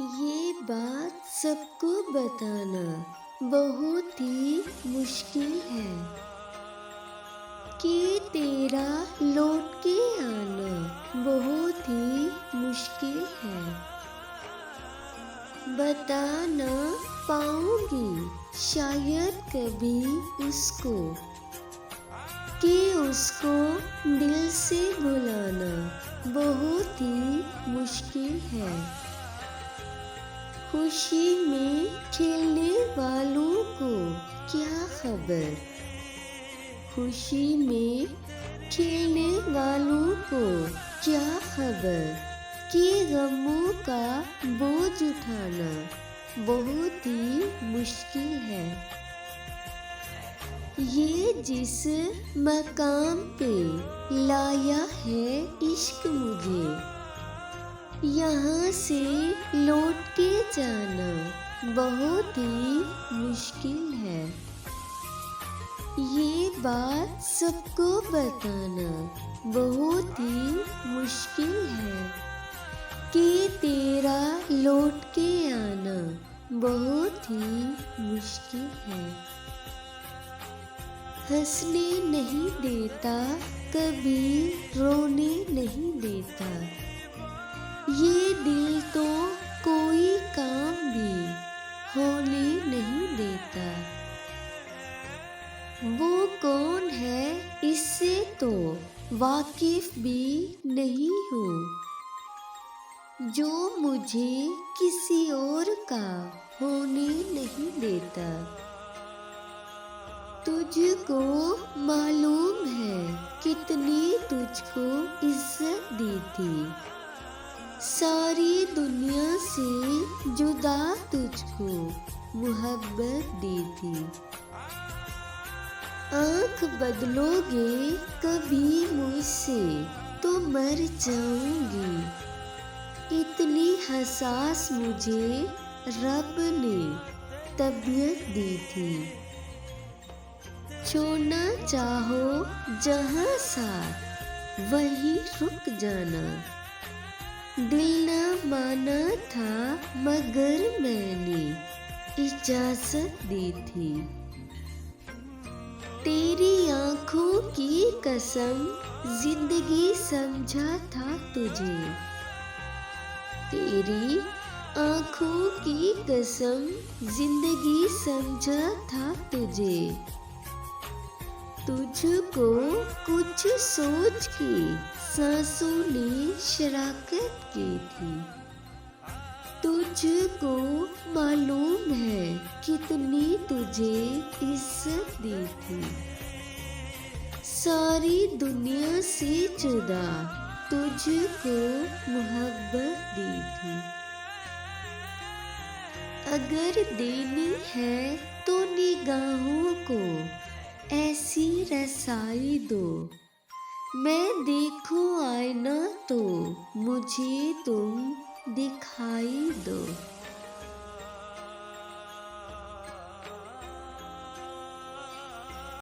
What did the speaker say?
ये बात सबको बताना बहुत ही मुश्किल है कि तेरा लौट के आना बहुत ही मुश्किल है। बता ना पाऊंगी शायद कभी उसको कि उसको दिल से भुलाना बहुत ही मुश्किल है। खुशी में खेलने वालों को क्या खबर, खुशी में खेलने वालों को क्या खबर कि गमों का बोझ उठाना बहुत ही मुश्किल है। ये जिस मकाम पे लाया है इश्क मुझे, यहाँ से लौट के जाना बहुत ही मुश्किल है। ये बात सबको बताना बहुत ही मुश्किल है कि तेरा लौट के आना बहुत ही मुश्किल है। हंसने नहीं देता कभी रोने नहीं देता, ये दिल तो कोई काम भी होने नहीं देता। वो कौन है इससे तो वाकिफ भी नहीं हूँ, जो मुझे किसी और का होने नहीं देता। तुझको मालूम है कितनी तुझको इज्जत दी थी, सारी दुनिया से जुदा तुझको मोहब्बत दी थी। आँख बदलोगे कभी मुझसे तो मर जाऊंगी, इतनी हसास मुझे रब ने तबीयत दी थी। छोड़ना चाहो जहाँ साथ वहीं रुक जाना, दिल न माना था मगर मैंने इजाजत दी थी। तेरी आँखों की कसम जिंदगी समझा था तुझे, तेरी आँखों की कसम जिंदगी समझा था तुझे। तुझको कुछ सोच के सांसों ने शराकत की थी, तुझको मालूम है कितनी तुझे इज्जत दी थी। सारी दुनिया से जुदा तुझको मोहब्बत दी थी। अगर देनी है तो निगाहों को ऐसी रसाई दो, मैं देखूं आईना तो मुझे तुम दिखाई दो।